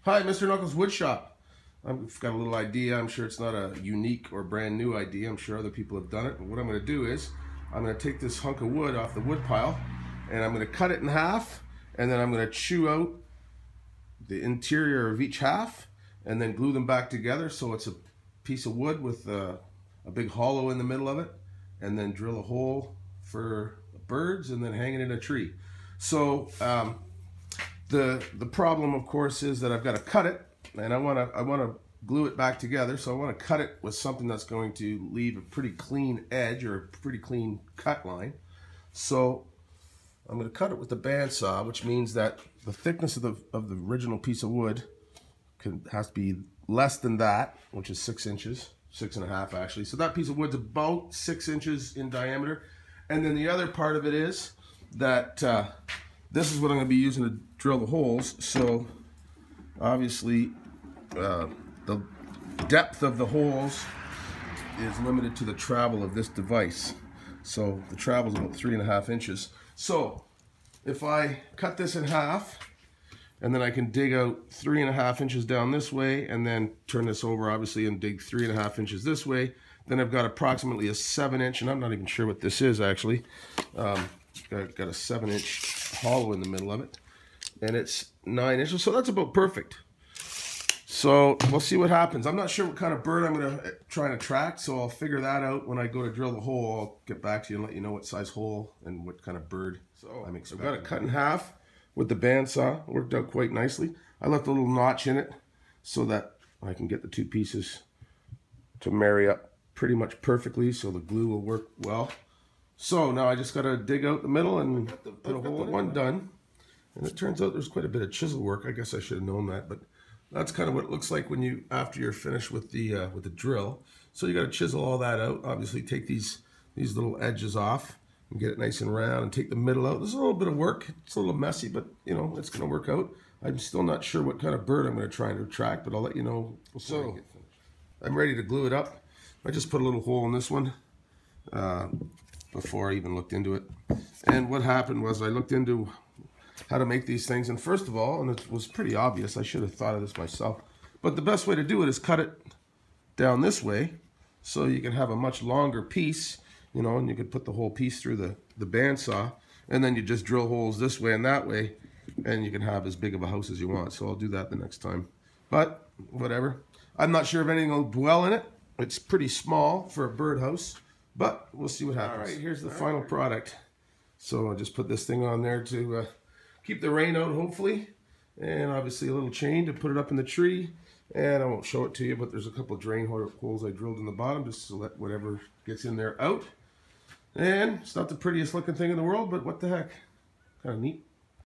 Hi, Mr. Knuckle's Wood Shop. I've got a little idea. I'm sure it's not a unique or brand new idea. I'm sure other people have done it. And what I'm going to do is I'm going to take this hunk of wood off the wood pile and I'm going to cut it in half, and then I'm going to chew out the interior of each half and then glue them back together so it's a piece of wood with a big hollow in the middle of it, and then drill a hole for birds and then hang it in a tree. So the problem, of course, is that I've got to cut it, and I want to glue it back together. So I want to cut it with something that's going to leave a pretty clean edge or a pretty clean cut line. So I'm going to cut it with the bandsaw, which means that the thickness of the original piece of wood has to be less than that, which is 6 inches, 6.5 actually. So that piece of wood's about 6 inches in diameter. And then the other part of it is that this is what I'm going to be using to drill the holes. So obviously the depth of the holes is limited to the travel of this device. So the travel is about 3.5 inches. So if I cut this in half, and then I can dig out 3.5 inches down this way, and then turn this over obviously and dig 3.5 inches this way, then I've got approximately a 7-inch, and I'm not even sure what this is actually. Got a 7-inch hollow in the middle of it, and it's 9 inches, so that's about perfect. So we'll see what happens. I'm not sure what kind of bird I'm going to try and attract, so I'll figure that out when I go to drill the hole. I'll get back to you and let you know what size hole and what kind of bird I'm expecting. I've got it cut in half with the bandsaw. It worked out quite nicely. I left a little notch in it so that I can get the two pieces to marry up pretty much perfectly, so the glue will work well. So now I just got to dig out the middle and put a hole in one done. And it turns out there's quite a bit of chisel work. I guess I should have known that, but that's kind of what it looks like when after you're finished with the drill. So you got to chisel all that out. Obviously, take these little edges off and get it nice and round, and take the middle out. There's a little bit of work. It's a little messy, but you know it's going to work out. I'm still not sure what kind of bird I'm going to try and attract, but I'll let you know before I get finished. I'm ready to glue it up. I just put a little hole in this one before I even looked into it. And what happened was I looked into how to make these things, and first of all, and it was pretty obvious, I should have thought of this myself, but the best way to do it is cut it down this way so you can have a much longer piece, you know, and you could put the whole piece through the bandsaw, and then you just drill holes this way and that way, and you can have as big of a house as you want. So I'll do that the next time, but whatever. I'm not sure if anything will dwell in it. It's pretty small for a birdhouse, but we'll see what happens. All right, here's the final product. So I'll just put this thing on there to keep the rain out, hopefully, and obviously a little chain to put it up in the tree. And I won't show it to you, but there's a couple of drain holes I drilled in the bottom just to let whatever gets in there out. And it's not the prettiest looking thing in the world, but what the heck, kind of neat.